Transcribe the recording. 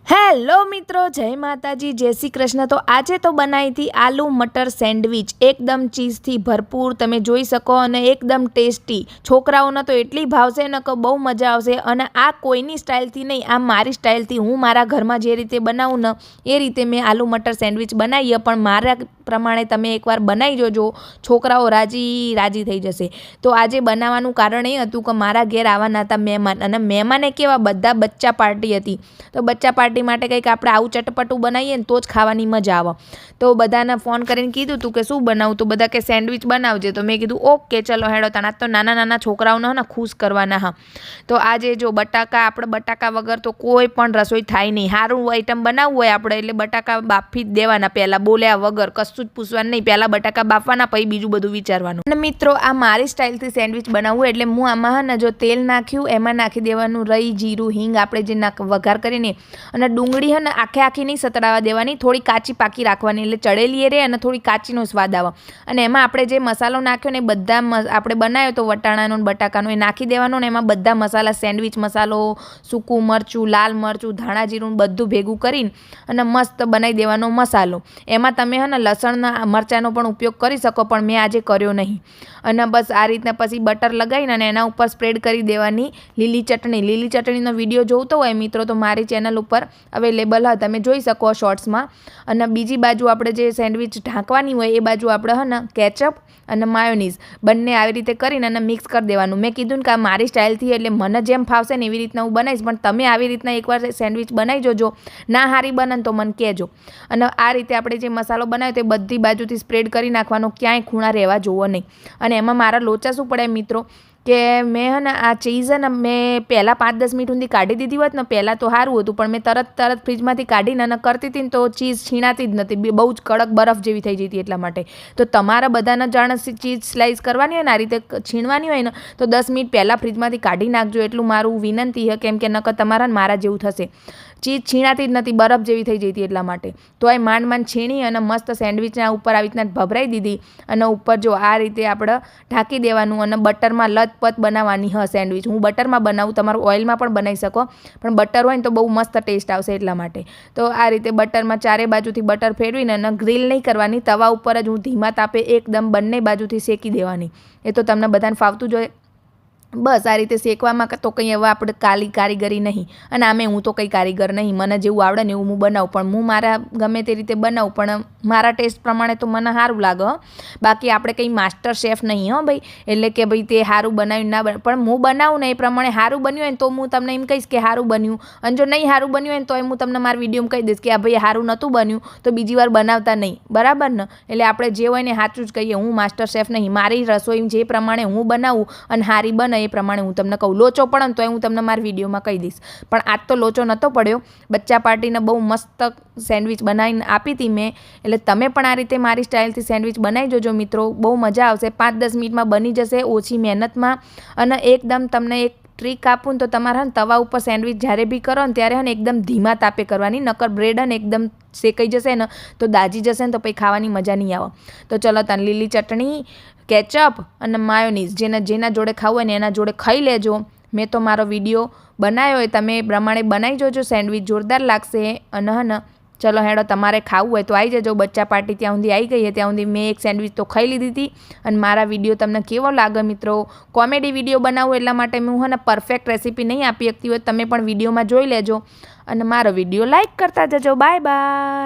Hello મિત્રો, જય માતાજી, જય શ્રી કૃષ્ણ। તો આજે તો બનાવી હતી આલુ મટર સેન્ડવિચ, એકદમ ચીઝથી ભરપૂર તમે જોઈ શકો અને એકદમ ટેસ્ટી। છોકરાઓને તો એટલી ભાવશે ને કે બહુ મજા આવશે। અને આ કોઈની સ્ટાઇલથી નહીં, આ મારી સ્ટાઇલથી, હું મારા ઘરમાં જે રીતે બનાવું ને એ રીતે મેં આલુ મટર સેન્ડવિચ બનાવીએ। પણ મારા પ્રમાણે તમે એકવાર બનાવી જોજો, છોકરાઓ રાજી થઈ જશે। તો આજે બનાવવાનું કારણ એ હતું કે મારા ઘેર આવવાના હતા મહેમાન, અને મહેમાને કેવા બધા બચ્ચા પાર્ટી હતી। તો બચ્ચા પાર્ટી માટે કંઈક આપણે આવું ચટપટું બનાવીએ ને તો જ ખાવાની મજા આવે। તો બધાને ફોન કરીને કીધું હતું કે શું બનાવું, તો બધા કે સેન્ડવિચ બનાવજે। તો મેં કીધું ઓકે ચલો હેડો તાણા, તો નાના નાના છોકરાઓને ને ખુશ કરવાના હા। તો આજે જો આપણે બટાકા વગર તો કોઈ પણ રસોઈ થાય નહીં। સારું આઈટમ બનાવવું હોય આપણે એટલે બટાકા બાફી જ દેવાના, પહેલાં બોલ્યા વગર, કશું જ પૂછવાનું નહીં, પહેલાં બટાકા બાફવાના, પછી બીજું બધું વિચારવાનું। અને મિત્રો આ મારી સ્ટાઇલથી સેન્ડવિચ બનાવવું એટલે હું આમાં ને જો તેલ નાખ્યું, એમાં નાખી દેવાનું રઈ, જીરું, હિંગ, આપણે જે વઘાર કરીને, અને ડુંગળી હે ને આખી નહીં સતડાવા દેવાની, થોડી કાચી પાકી રાખવાની, એટલે ચડેલી એ રહે અને થોડી કાચીનો સ્વાદ આવે। અને એમાં આપણે જે મસાલો નાખ્યો ને એ બધા આપણે બનાવ્યો તો વટાણાનો બટાકાનો એ નાખી દેવાનો, ને એમાં બધા મસાલા, સેન્ડવિચ મસાલો, સૂકું મરચું, લાલ મરચું, ધાણા જીરું બધું ભેગું કરીને અને મસ્ત બનાવી દેવાનો મસાલો। એમાં તમે હે ને લસણના મરચાંનો પણ ઉપયોગ કરી શકો, પણ મેં આજે કર્યો નહીં। અને બસ આ રીતના પછી બટર લગાવીને અને એના ઉપર સ્પ્રેડ કરી દેવાની લીલી ચટણી। લીલી ચટણીનો વિડીયો જોતો હોય મિત્રો તો મારી ચેનલ ઉપર અવેલેબલ હા, તમે જોઈ શકો શોર્ટ્સમાં। અને બીજી બાજુ આપણે જે સેન્ડવિચ ઢાંકવાની હોય એ બાજુ આપણે હે ને કેચઅપ અને માયોનીઝ બંને આવી રીતે કરીને અને મિક્સ કરી દેવાનું। મેં કીધું ને કે આ મારી સ્ટાઇલથી એટલે મને જેમ ફાવશે ને એવી રીતના હું બનાવીશ, પણ તમે આવી રીતના એકવાર સેન્ડવિચ બનાવી જોજો, ના સારી બને તો મને કહેજો। અને આ રીતે આપણે જે મસાલો બનાવ્યો તે બધી બાજુથી સ્પ્રેડ કરી નાખવાનો, ક્યાંય ખૂણા રહેવા જોવો નહીં। અને એમાં મારા લોચા શું પડે મિત્રો કે મેં હે ને આ ચીઝ હે ને મેં પહેલાં 5-10 મિનિટ સુધી કાઢી દીધી હોત ને, પહેલાં તો સારું હતું, પણ મેં તરત ફ્રીજમાંથી કાઢીને અને કરતી હતી ને તો ચીઝ છીણાતી જ નથી, બહુ જ કડક બરફ જેવી થઈ જતી એટલા માટે। તો તમારા બધાના જાણે ચીઝ સ્લાઇસ કરવાની હોય ને આ રીતે છીણવાની હોય ને તો 10 મિનિટ પહેલાં ફ્રીજમાંથી કાઢી નાખજો, એટલું મારું વિનંતી છે, કેમ કે નકર તમારા મારા જેવું થશે, ચીઝ છીણાતી જ નથી, બરફ જેવી થઈ જતી એટલા માટે। તો આ માંડ છીણી અને મસ્ત સેન્ડવિચના ઉપર આવી રીતના ભભરાઈ દીધી, અને ઉપર જો આ રીતે આપણે ઢાંકી દેવાનું, અને બટરમાં લથપથ બનાવવાની હ સેન્ડવિચ। હું બટરમાં બનાવું, તમારું ઓઇલમાં પણ બનાવી શકો, પણ બટર હોય ને તો બહુ મસ્ત ટેસ્ટ આવશે એટલા માટે। તો આ રીતે બટરમાં ચારે બાજુથી બટર ફેરવીને અને ગ્રીલ નહીં કરવાની, તવા ઉપર જ હું ધીમા તાપે એકદમ બંને બાજુથી શેકી દેવાની। એ તો તમને બધાને ફાવતું જોઈએ, બસ આ રીતે શેકવામાં તો કંઈ હવે આપણે કારીગરી નહીં, અને આમે હું તો કંઈ કારીગર નહીં, મને જેવું આવડે ને એવું હું બનાવું, પણ હું મારા ગમે તે રીતે બનાવું, પણ મારા ટેસ્ટ પ્રમાણે તો મને સારું લાગે। બાકી આપણે કંઈ માસ્ટર શેફ નહીં હો ભાઈ, એટલે કે ભાઈ તે સારું બનાવ્યું ના બને, પણ હું બનાવું ને એ પ્રમાણે સારું બન્યું હોય ને તો હું તમને એમ કહીશ કે સારું બન્યું, અને જો નહીં સારું બન્યું હોય ને તો હું તમને મારા વિડીયોમાં કહી દઈશ કે આ ભાઈ સારું નહોતું બન્યું તો બીજી વાર બનાવતા નહીં, બરાબર ને। એટલે આપણે જે હોય ને સાચું જ કહીએ, હું માસ્ટર શેફ નહીં, મારી રસોઈ જે પ્રમાણે હું બનાવું અને સારી બને એ પ્રમાણે હું તમને કહું। લોચો પડે ને તો હું તમને મારા વિડીયોમાં કહી દઈશ, પણ આજ તો લોચો નહોતો પડ્યો, બચ્ચા પાર્ટીને બહુ મસ્ત સેન્ડવિચ બનાવીને આપી હતી મેં। એટલે તમે પણ આ રીતે મારી સ્ટાઇલથી સેન્ડવિચ બનાવી જોજો મિત્રો, બહુ મજા આવશે, 5-10 મિનિટમાં બની જશે ઓછી મહેનતમાં। અને એકદમ તમને એક ટ્રીક આપું ને તો તમારા તવા ઉપર સેન્ડવિચ જ્યારે બી કરો ને ત્યારે ને એકદમ ધીમા તાપે કરવાની, નકર બ્રેડ ને એકદમ શેકાઈ જશે ને તો દાજી જશે ને તો પછી ખાવાની મજા નહીં આવે। તો ચલો તાન લીલી ચટણી, કેચઅપ અને માયોનીઝ જેના જોડે ખાવું હોય ને એના જોડે ખાઈ લેજો। મેં તો મારો વિડીયો બનાવ્યો હોય, તમે એ પ્રમાણે બનાવી જોજો, સેન્ડવિચ જોરદાર લાગશે। અને હે ને ચલો હેડો તમારે ખાવું હોય તો આવી જજો, બચ્ચા પાર્ટી ત્યાં સુધી આવી ગઈ છે, ત્યાં સુધી મેં એક સેન્ડવિચ તો ખાઈ લીધી હતી। અને મારા વિડીયો તમને કેવો લાગે મિત્રો, કોમેડી વિડીયો બનાવું એટલા માટે હું હે ને પરફેક્ટ રેસીપી નહીં આપી શકતી હોય, તમે પણ વિડીયોમાં જોઈ લેજો અને મારો વિડીયો લાઇક કરતા જજો। Bye bye.